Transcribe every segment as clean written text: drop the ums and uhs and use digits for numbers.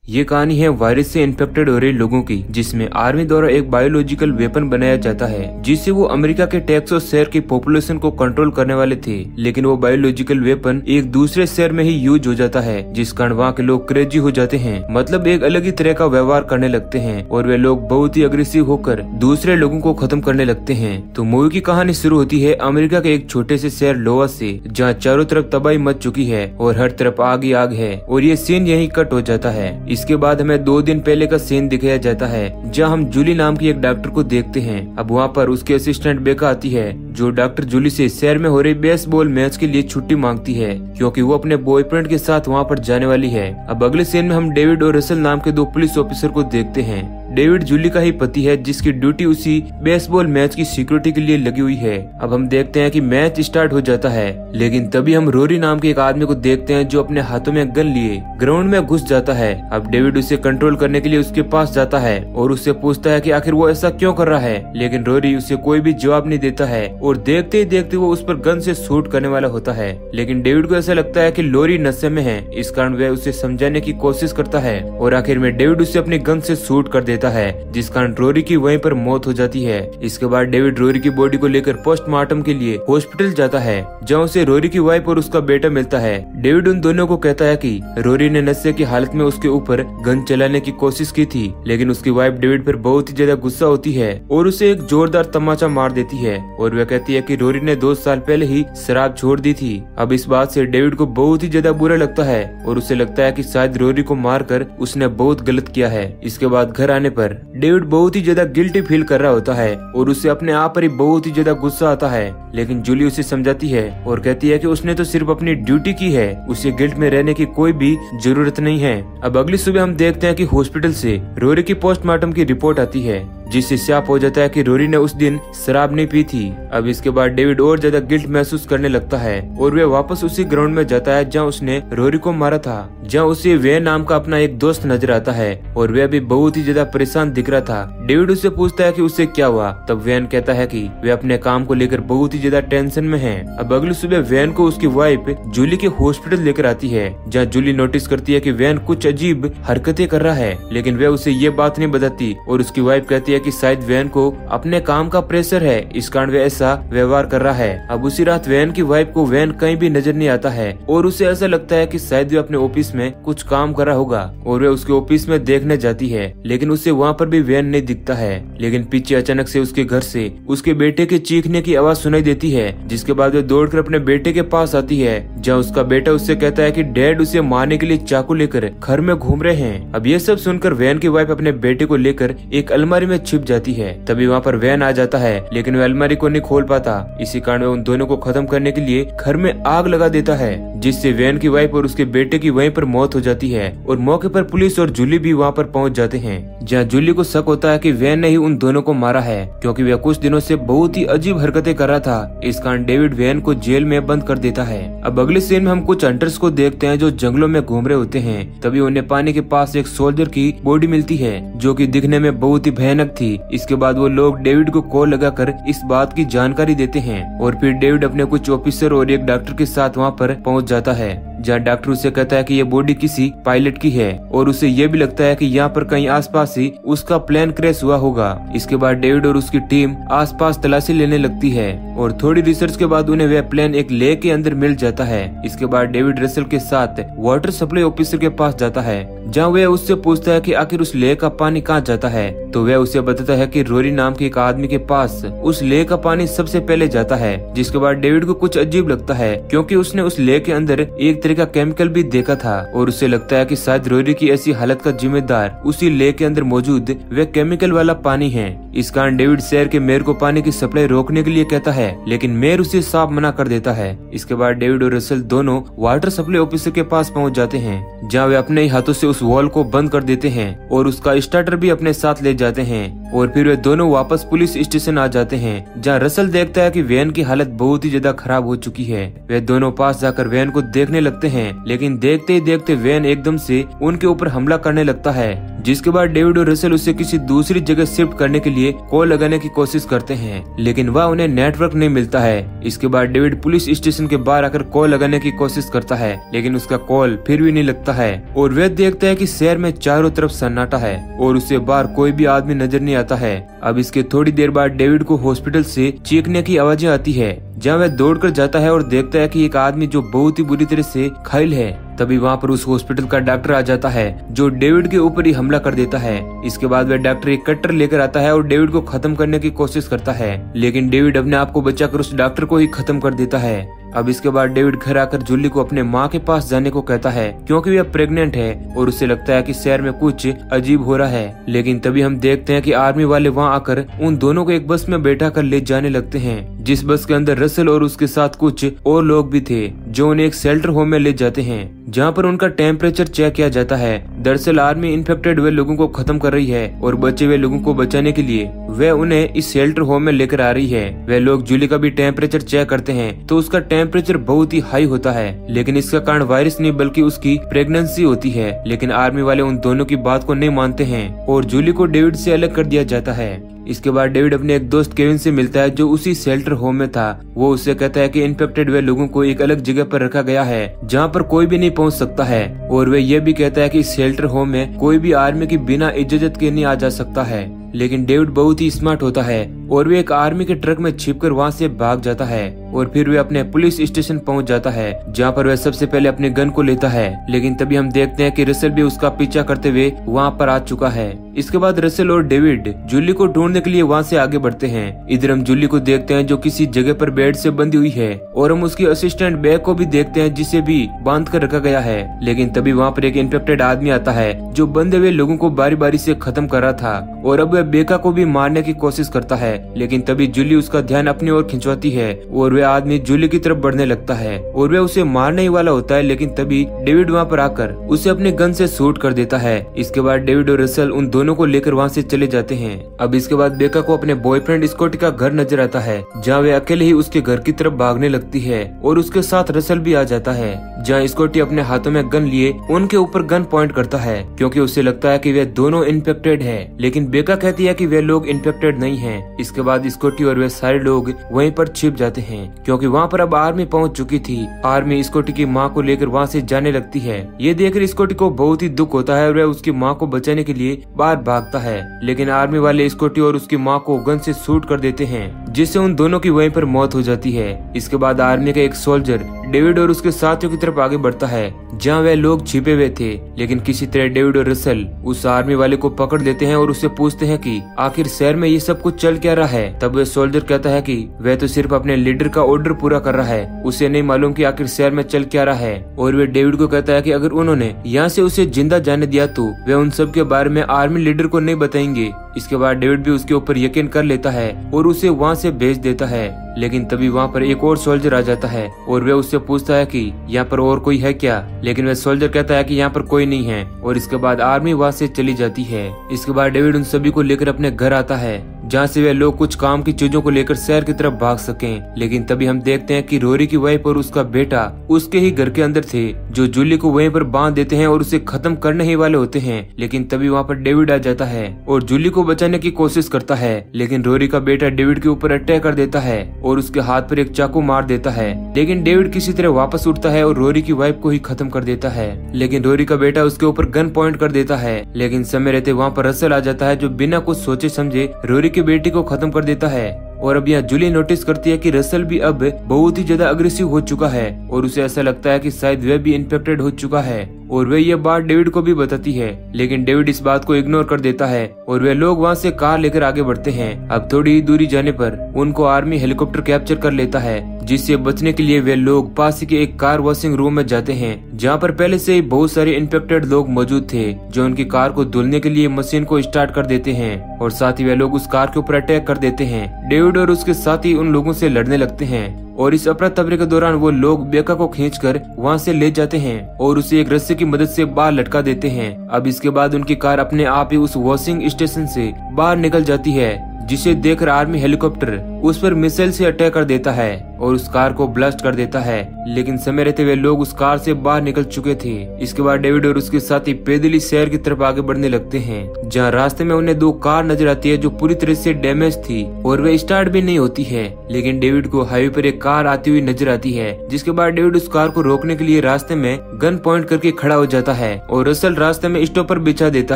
ये कहानी है वायरस से इन्फेक्टेड हो रहे लोगों की, जिसमें आर्मी द्वारा एक बायोलॉजिकल वेपन बनाया जाता है जिससे वो अमेरिका के टेक्सास शहर की पॉपुलेशन को कंट्रोल करने वाले थे। लेकिन वो बायोलॉजिकल वेपन एक दूसरे शहर में ही यूज हो जाता है, जिस कारण वहाँ के लोग क्रेजी हो जाते हैं, मतलब एक अलग ही तरह का व्यवहार करने लगते हैं और वे लोग बहुत ही अग्रेसिव होकर दूसरे लोगों को खत्म करने लगते हैं। तो मूवी की कहानी शुरू होती है अमेरिका के एक छोटे से शहर लोवा से, जहाँ चारों तरफ तबाही मच चुकी है और हर तरफ आग ही आग है, और ये सीन यहीं कट हो जाता है। इसके बाद हमें 2 दिन पहले का सीन दिखाया जाता है, जहां हम जूली नाम की एक डॉक्टर को देखते हैं। अब वहां पर उसके असिस्टेंट बेका आती है, जो डॉक्टर जूली से शहर में हो रही बेसबॉल मैच के लिए छुट्टी मांगती है, क्योंकि वो अपने बॉयफ्रेंड के साथ वहां पर जाने वाली है। अब अगले सीन में हम डेविड और रसल नाम के 2 पुलिस ऑफिसर को देखते हैं। डेविड जूली का ही पति है, जिसकी ड्यूटी उसी बेसबॉल मैच की सिक्योरिटी के लिए लगी हुई है। अब हम देखते हैं कि मैच स्टार्ट हो जाता है, लेकिन तभी हम रोरी नाम के एक आदमी को देखते हैं, जो अपने हाथों में गन लिए ग्राउंड में घुस जाता है। अब डेविड उसे कंट्रोल करने के लिए उसके पास जाता है और उससे पूछता है कि आखिर वो ऐसा क्यों कर रहा है, लेकिन रोरी उसे कोई भी जवाब नहीं देता है और देखते ही देखते वो उस पर गन से शूट करने वाला होता है। लेकिन डेविड को ऐसा लगता है कि लोरी नशे में है, इस कारण वह उसे समझाने की कोशिश करता है और आखिर में डेविड उसे अपनी गन से शूट कर देता है, जिस कारण रोरी की वहीं पर मौत हो जाती है। इसके बाद डेविड रोरी की बॉडी को लेकर पोस्टमार्टम के लिए हॉस्पिटल जाता है, जहाँ उसे रोरी की वाइफ और उसका बेटा मिलता है। डेविड उन दोनों को कहता है कि रोरी ने नशे की हालत में उसके ऊपर गन चलाने की कोशिश की थी, लेकिन उसकी वाइफ डेविड पर बहुत ही ज्यादा गुस्सा होती है और उसे एक जोरदार तमाचा मार देती है और वह कहती है कि रोरी ने 2 साल पहले ही शराब छोड़ दी थी। अब इस बात से डेविड को बहुत ही ज्यादा बुरा लगता है और उसे लगता है कि शायद रोरी को मारकर उसने बहुत गलत किया है। इसके बाद घर आने पर डेविड बहुत ही ज्यादा गिल्टी फील कर रहा होता है और उसे अपने आप पर ही बहुत ही ज्यादा गुस्सा आता है, लेकिन जूली उसे समझाती है और कहती है कि उसने तो सिर्फ अपनी ड्यूटी की है, उसे गिल्ट में रहने की कोई भी जरूरत नहीं है। अब अगली सुबह हम देखते हैं कि हॉस्पिटल से रोरी की पोस्टमार्टम की रिपोर्ट आती है, जिससे साफ हो जाता है कि रोरी ने उस दिन शराब नहीं पी थी। अब इसके बाद डेविड और ज्यादा गिल्ट महसूस करने लगता है और वह वापस उसी ग्राउंड में जाता है जहां उसने रोरी को मारा था, जहां उसे वैन नाम का अपना एक दोस्त नजर आता है और वह भी बहुत ही ज्यादा परेशान दिख रहा था। डेविड उससे पूछता है कि उससे क्या हुआ, तब वैन कहता है कि वे अपने काम को लेकर बहुत ही ज्यादा टेंशन में है। अब अगली सुबह वैन को उसकी वाइफ जूली के हॉस्पिटल लेकर आती है, जहाँ जूली नोटिस करती है कि वैन कुछ अजीब हरकतें कर रहा है, लेकिन वह उसे ये बात नहीं बताती और उसकी वाइफ कहती है कि शायद वैन को अपने काम का प्रेशर है, इस कारण वह ऐसा व्यवहार कर रहा है। अब उसी रात वैन की वाइफ को वैन कहीं भी नजर नहीं आता है और उसे ऐसा लगता है कि शायद वह अपने ऑफिस में कुछ काम कर रहा होगा और वह उसके ऑफिस में देखने जाती है, लेकिन उसे वहाँ पर भी वैन नहीं दिखता है। लेकिन पीछे अचानक से उसके घर से उसके बेटे के चीखने की आवाज सुनाई देती है, जिसके बाद वह दौड़कर अपने बेटे के पास आती है, जहाँ उसका बेटा उससे कहता है कि डैड उसे मारने के लिए चाकू लेकर घर में घूम रहे हैं। अब ये सब सुनकर वैन की वाइफ अपने बेटे को लेकर एक अलमारी में छिप जाती है। तभी वहाँ पर वैन आ जाता है, लेकिन वह अलमारी को नहीं खोल पाता, इसी कारण वह उन दोनों को खत्म करने के लिए घर में आग लगा देता है, जिससे वैन की वाइफ और उसके बेटे की वहीं पर मौत हो जाती है। और मौके पर पुलिस और जूली भी वहाँ पर पहुँच जाते हैं, जहाँ जूली को शक होता है कि वैन ने ही उन दोनों को मारा है, क्योंकि वह कुछ दिनों से बहुत ही अजीब हरकतें कर रहा था। इस कारण डेविड वैन को जेल में बंद कर देता है। अब अगले सीन में हम कुछ हंटर्स को देखते हैं, जो जंगलों में घूम रहे होते हैं। तभी उन्हें पानी के पास एक सोल्जर की बॉडी मिलती है, जो कि दिखने में बहुत ही भयानक थी। इसके बाद वो लोग डेविड को कॉल लगाकर इस बात की जानकारी देते हैं और फिर डेविड अपने कुछ ऑफिसर और एक डॉक्टर के साथ वहाँ पर पहुँच जाता है, जहाँ डॉक्टर उसे कहता है कि ये बॉडी किसी पायलट की है और उसे ये भी लगता है कि यहाँ पर कहीं आसपास ही उसका प्लेन क्रैश हुआ होगा। इसके बाद डेविड और उसकी टीम आसपास तलाशी लेने लगती है और थोड़ी रिसर्च के बाद उन्हें वह प्लेन एक लेक के अंदर मिल जाता है। इसके बाद डेविड रसल के साथ वाटर सप्लाई ऑफिसर के पास जाता है, जहाँ वह उससे पूछता है कि आखिर उस लेक का पानी कहाँ जाता है। तो वह उसे बताता है कि रोरी नाम के एक आदमी के पास उस लेक का पानी सबसे पहले जाता है। जिसके बाद डेविड को कुछ अजीब लगता है, क्योंकि उसने उस लेक के अंदर एक तरह का केमिकल भी देखा था और उसे लगता है कि शायद रोरी की ऐसी हालत का जिम्मेदार उसी लेक के अंदर मौजूद वह केमिकल वाला पानी है। इस कारण डेविड शहर के मेयर को पानी की सप्लाई रोकने के लिए कहता है, लेकिन मेयर उसे साफ मना कर देता है। इसके बाद डेविड और रसल दोनों वाटर सप्लाई ऑफिसर के पास पहुंच जाते हैं, जहां वे अपने ही हाथों से उस वॉल को बंद कर देते हैं और उसका स्टार्टर भी अपने साथ ले जाते हैं और फिर वे दोनों वापस पुलिस स्टेशन आ जाते हैं, जहां रसल देखता है कि वैन की हालत बहुत ही ज्यादा खराब हो चुकी है। वे दोनों पास जाकर वैन को देखने लगते हैं, लेकिन देखते ही देखते वैन एकदम से उनके ऊपर हमला करने लगता है, जिसके बाद डेविड और रसल उसे किसी दूसरी जगह शिफ्ट करने के लिए कॉल लगाने की कोशिश करते हैं, लेकिन वह उन्हें नेटवर्क नहीं मिलता है। इसके बाद डेविड पुलिस स्टेशन के बाहर आकर कॉल लगाने की कोशिश करता है, लेकिन उसका कॉल फिर भी नहीं लगता है और वह देखता है कि शहर में चारों तरफ सन्नाटा है और उससे बाहर कोई भी आदमी नजर नहीं आता है। अब इसके थोड़ी देर बाद डेविड को हॉस्पिटल से चीखने की आवाजें आती है, जहाँ वह दौड़कर जाता है और देखता है कि एक आदमी जो बहुत ही बुरी तरह से घायल है। तभी वहाँ पर उस हॉस्पिटल का डॉक्टर आ जाता है, जो डेविड के ऊपर ही हमला कर देता है। इसके बाद वह डॉक्टर एक कट्टर लेकर आता है और डेविड को खत्म करने की कोशिश करता है, लेकिन डेविड अपने आप को बचाकर उस डॉक्टर को ही खत्म कर देता है। अब इसके बाद डेविड घर आकर जूली को अपने माँ के पास जाने को कहता है, क्योंकि वह प्रेग्नेंट है और उसे लगता है कि शहर में कुछ अजीब हो रहा है। लेकिन तभी हम देखते हैं कि आर्मी वाले वहाँ आकर उन दोनों को एक बस में बैठा कर ले जाने लगते हैं, जिस बस के अंदर रसल और उसके साथ कुछ और लोग भी थे, जो उन्हें एक शेल्टर होम में ले जाते हैं, जहाँ पर उनका टेम्परेचर चेक किया जाता है। दरअसल आर्मी इन्फेक्टेड हुए लोगों को खत्म कर रही है और बचे हुए लोगों को बचाने के लिए वह उन्हें इस शेल्टर होम में लेकर आ रही है। वह लोग जूली का भी टेम्परेचर चेक करते हैं तो उसका टेम्परेचर बहुत ही हाई होता है, लेकिन इसका कारण वायरस नहीं बल्कि उसकी प्रेगनेंसी होती है। लेकिन आर्मी वाले उन दोनों की बात को नहीं मानते हैं और जूली को डेविड से अलग कर दिया जाता है। इसके बाद डेविड अपने एक दोस्त केविन से मिलता है, जो उसी शेल्टर होम में था। वो उससे कहता है कि इन्फेक्टेड हुए लोगों को एक अलग जगह पर रखा गया है, जहाँ पर कोई भी नहीं पहुँच सकता है, और वह ये भी कहता है कि इस शेल्टर होम में कोई भी आर्मी की बिना इजाजत के नहीं आ जा सकता है। लेकिन डेविड बहुत ही स्मार्ट होता है और वे एक आर्मी के ट्रक में छिपकर वहाँ से भाग जाता है और फिर वे अपने पुलिस स्टेशन पहुँच जाता है, जहाँ पर वह सबसे पहले अपने गन को लेता है। लेकिन तभी हम देखते हैं कि रसल भी उसका पीछा करते हुए वहाँ पर आ चुका है। इसके बाद रसल और डेविड जूली को ढूंढने के लिए वहाँ से आगे बढ़ते हैं। इधर हम जूली को देखते हैं जो किसी जगह पर बेड से बंधी हुई है, और हम उसकी असिस्टेंट बेक को भी देखते हैं जिसे भी बांध कर रखा गया है। लेकिन तभी वहाँ पर एक इन्फेक्टेड आदमी आता है जो बंधे हुए लोगों को बारी बारी से खत्म कर रहा था, और अब वह बेका को भी मारने की कोशिश करता है। लेकिन तभी जूली उसका ध्यान अपनी ओर खिंचवाती है और वह आदमी जूली की तरफ बढ़ने लगता है और वह उसे मारने ही वाला होता है, लेकिन तभी डेविड वहाँ पर आकर उसे अपने गन से शूट कर देता है। इसके बाद डेविड और रसल उन दोनों को लेकर वहाँ से चले जाते हैं। अब इसके बाद बेका को अपने बॉयफ्रेंड स्कॉटी का घर नजर आता है, जहाँ वे अकेले ही उसके घर की तरफ भागने लगती है और उसके साथ रसल भी आ जाता है, जहाँ स्कॉटी अपने हाथों में गन लिए उनके ऊपर गन पॉइंट करता है, क्योंकि उसे लगता है कि वे दोनों इन्फेक्टेड है। लेकिन बेका कहती है कि वे लोग इन्फेक्टेड नहीं हैं। इसके बाद स्कॉटी और वे सारे लोग वहीं पर छिप जाते हैं, क्योंकि वहाँ पर अब आर्मी पहुँच चुकी थी। आर्मी स्कॉटी की माँ को लेकर वहाँ से जाने लगती है। ये देखकर स्कॉटी को बहुत ही दुख होता है और वह उसकी माँ को बचाने के लिए बाहर भागता है, लेकिन आर्मी वाले स्कॉटी और उसकी माँ को गन से शूट कर देते हैं, जिससे उन दोनों की वहीं पर मौत हो जाती है। इसके बाद आर्मी का एक सोल्जर डेविड और उसके साथियों की तरफ आगे बढ़ता है, जहाँ वे लोग छिपे हुए थे। लेकिन किसी तरह डेविड और रसल उस आर्मी वाले को पकड़ लेते हैं और उससे पूछते हैं कि आखिर शहर में ये सब कुछ चल क्या रहा है। तब वह सोल्जर कहता है कि वह तो सिर्फ अपने लीडर का ऑर्डर पूरा कर रहा है, उसे नहीं मालूम कि आखिर शहर में चल क्या रहा है। और वे डेविड को कहता है कि अगर उन्होंने यहाँ से उसे जिंदा जाने दिया तो वे उन सब के बारे में आर्मी लीडर को नहीं बताएंगे। इसके बाद डेविड भी उसके ऊपर यकीन कर लेता है और उसे वहाँ से भेज देता है। लेकिन तभी वहाँ पर एक और सोल्जर आ जाता है और वह उससे पूछता है कि यहाँ पर और कोई है क्या। लेकिन वह सोल्जर कहता है कि यहाँ पर कोई नहीं है, और इसके बाद आर्मी वहाँ से चली जाती है। इसके बाद डेविड उन सभी को लेकर अपने घर आता है, जहाँ से वे लोग कुछ काम की चीजों को लेकर शहर की तरफ भाग सकें। लेकिन तभी हम देखते हैं कि रोरी की वाइफ और उसका बेटा उसके ही घर के अंदर थे, जो जूली को वहीं पर बांध देते हैं और उसे खत्म करने ही वाले होते हैं। लेकिन तभी वहाँ पर डेविड आ जाता है और जूली को बचाने की कोशिश करता है, लेकिन रोरी का बेटा डेविड के ऊपर अटैक कर देता है और उसके हाथ पर एक चाकू मार देता है। लेकिन डेविड किसी तरह वापस उठता है और रोरी की वाइफ को ही खत्म कर देता है। लेकिन रोरी का बेटा उसके ऊपर गन पॉइंट कर देता है। लेकिन समय रहते वहाँ पर रसल आ जाता है, जो बिना कुछ सोचे समझे रोरी की बेटी को खत्म कर देता है। और अब यहाँ जूली नोटिस करती है कि रसल भी अब बहुत ही ज्यादा अग्रेसिव हो चुका है और उसे ऐसा लगता है कि शायद वह भी इन्फेक्टेड हो चुका है, और वह यह बात डेविड को भी बताती है। लेकिन डेविड इस बात को इग्नोर कर देता है और वे लोग वहाँ से कार लेकर आगे बढ़ते हैं। अब थोड़ी ही दूरी जाने पर उनको आर्मी हेलीकॉप्टर कैप्चर कर लेता है, जिससे बचने के लिए वे लोग पास के एक कार वॉशिंग रूम में जाते हैं, जहाँ पर पहले से ही बहुत सारे इन्फेक्टेड लोग मौजूद थे, जो उनकी कार को धुलने के लिए मशीन को स्टार्ट कर देते हैं और साथ ही वे लोग उस कार के ऊपर अटैक कर देते हैं। डेविड और उसके साथी उन लोगों से लड़ने लगते हैं और इस अफरा तफरी के दौरान वो लोग बेका को खींचकर वहाँ से ले जाते हैं और उसे एक रस्सी की मदद से बाहर लटका देते हैं। अब इसके बाद उनकी कार अपने आप ही उस वॉशिंग स्टेशन से बाहर निकल जाती है, जिसे देखकर आर्मी हेलीकॉप्टर उस पर मिसाइल से अटैक कर देता है और उस कार को ब्लास्ट कर देता है, लेकिन समय रहते हुए लोग उस कार से बाहर निकल चुके थे। इसके बाद डेविड और उसके साथी पैदल ही शहर की तरफ आगे बढ़ने लगते हैं, जहाँ रास्ते में उन्हें 2 कार नजर आती है जो पूरी तरह से डैमेज थी और वे स्टार्ट भी नहीं होती है। लेकिन डेविड को हाईवे पर एक कार आती हुई नजर आती है, जिसके बाद डेविड उस कार को रोकने के लिए रास्ते में गन पॉइंट करके खड़ा हो जाता है और रसल रास्ते में स्टॉपर बिछा देता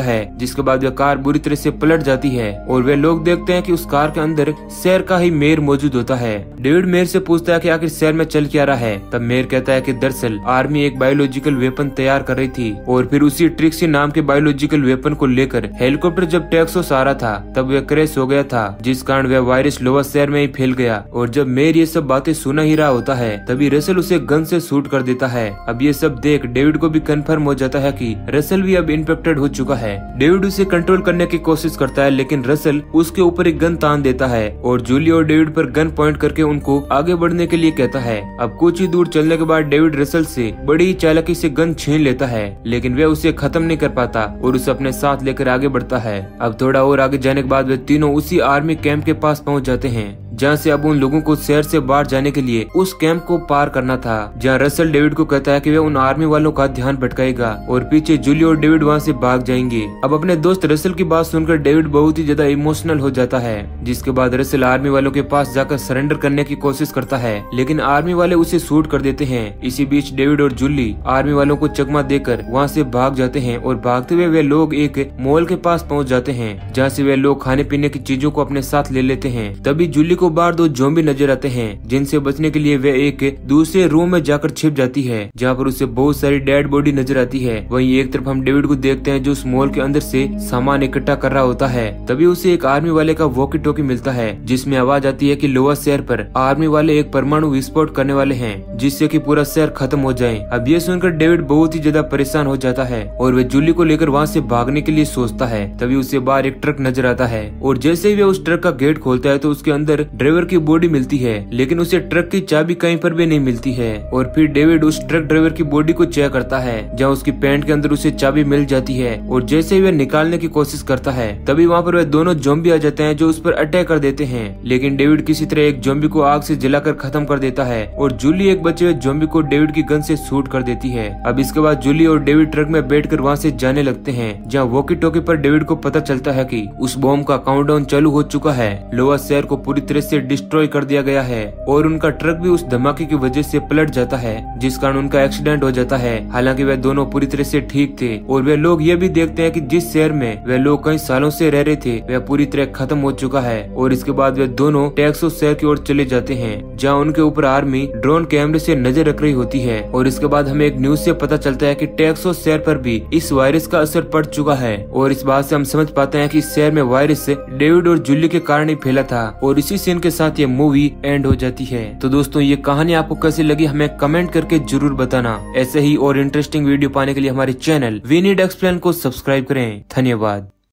है, जिसके बाद वह कार बुरी तरह से पलट जाती है और वे लोग देखते हैं कि उस कार के अंदर शहर का ही मेयर मौजूद होता है। डेविड मेयर से पूछता है कि आखिर शहर में चल क्या रहा है। तब मेयर कहता है कि दरअसल आर्मी एक बायोलॉजिकल वेपन तैयार कर रही थी और फिर उसी ट्रिक्सी नाम के बायोलॉजिकल वेपन को लेकर हेलीकॉप्टर जब टेक्सास आ रहा था तब वह क्रैश हो गया था, जिस कारण वह वायरस लोअर शहर में ही फैल गया। और जब मेयर ये सब बातें सुना ही रहा होता है तभी रसल उसे गन से शूट कर देता है। अब ये सब देख डेविड को भी कंफर्म हो जाता है कि रसल भी अब इन्फेक्टेड हो चुका है। डेविड उसे कंट्रोल करने की कोशिश करता है, लेकिन रसल उसके ऊपर एक गन तान देता है और जूली और डेविड पर गन पॉइंट करके उनको आगे बढ़ने के लिए कहता है। अब कुछ ही दूर चलने के बाद डेविड रसल से बड़ी चालाकी से गन छीन लेता है, लेकिन वह उसे खत्म नहीं कर पाता और उसे अपने साथ लेकर आगे बढ़ता है। अब थोड़ा और आगे जाने के बाद वे तीनों उसी आर्मी कैंप के पास पहुंच जाते हैं, जहाँ से अब उन लोगों को शहर से बाहर जाने के लिए उस कैंप को पार करना था, जहाँ रसल डेविड को कहता है कि वह उन आर्मी वालों का ध्यान भटकाएगा और पीछे जूली और डेविड वहाँ से भाग जाएंगे। अब अपने दोस्त रसल की बात सुनकर डेविड बहुत ही ज्यादा इमोशनल हो जाता है, जिसके बाद रसल आर्मी वालों के पास जाकर सरेंडर करने की कोशिश करता है, लेकिन आर्मी वाले उसे शूट कर देते हैं। इसी बीच डेविड और जूली आर्मी वालों को चकमा देकर वहाँ से भाग जाते हैं और भागते हुए वे लोग एक मॉल के पास पहुँच जाते हैं, जहाँ से वे लोग खाने पीने की चीजों को अपने साथ ले लेते हैं। तभी जूली को बाहर 2 ज़ॉम्बी नजर आते हैं, जिनसे बचने के लिए वे एक दूसरे रूम में जाकर छिप जाती है, जहाँ पर उसे बहुत सारी डेड बॉडी नजर आती है। वहीं एक तरफ हम डेविड को देखते हैं जो उस मॉल के अंदर से सामान इकट्ठा कर रहा होता है। तभी उसे एक आर्मी वाले का वॉकी टॉकी मिलता है, जिसमें आवाज आती है कि लोअर शहर पर आर्मी वाले एक परमाणु विस्फोट करने वाले हैं, जिससे कि पूरा शहर खत्म हो जाए। अब ये सुनकर डेविड बहुत ही ज्यादा परेशान हो जाता है और वे जूली को लेकर वहाँ से भागने के लिए सोचता है। तभी उसे बाहर एक ट्रक नजर आता है और जैसे ही वे उस ट्रक का गेट खोलता है तो उसके अंदर ड्राइवर की बॉडी मिलती है, लेकिन उसे ट्रक की चाबी कहीं पर भी नहीं मिलती है। और फिर डेविड उस ट्रक ड्राइवर की बॉडी को चेक करता है, जहाँ उसकी पैंट के अंदर उसे चाबी मिल जाती है और जैसे ही वह निकालने की कोशिश करता है तभी वहाँ पर वह दोनों ज़ॉम्बी आ जाते हैं जो उस पर अटैक कर देते हैं, लेकिन डेविड किसी तरह एक ज़ॉम्बी को आग से जलाकर खत्म कर देता है और जूली एक बचे हुए ज़ॉम्बी को डेविड की गन से शूट कर देती है। अब इसके बाद जूली और डेविड ट्रक में बैठकर वहाँ से जाने लगते हैं, जहाँ वॉकी टॉकी पर डेविड को पता चलता है कि उस बॉम्ब का काउंटडाउन चालू हो चुका है। लोअर शहर को पूरी तरह से डिस्ट्रॉय कर दिया गया है और उनका ट्रक भी उस धमाके की वजह से पलट जाता है, जिस कारण उनका एक्सीडेंट हो जाता है। हालांकि वे दोनों पूरी तरह से ठीक थे और वे लोग ये भी देखते हैं कि जिस शहर में वे लोग कई सालों से रह रहे थे वह पूरी तरह खत्म हो चुका है। और इसके बाद वे दोनों टेक्सास शहर की ओर चले जाते हैं, जहाँ उनके ऊपर आर्मी ड्रोन कैमरे से नजर रख रही होती है। और इसके बाद हमें एक न्यूज से पता चलता है कि टेक्सास शहर पर भी इस वायरस का असर पड़ चुका है और इस बात से हम समझ पाते हैं कि इस शहर में वायरस डेविड और जूली के कारण ही फैला था। और इसी सीन के साथ ये मूवी एंड हो जाती है। तो दोस्तों ये कहानी आपको कैसी लगी हमें कमेंट करके जरूर बताना। ऐसे ही और इंटरेस्टिंग वीडियो पाने के लिए हमारे चैनल वी नीड एक्सप्लेन को सब्सक्राइब करें। धन्यवाद।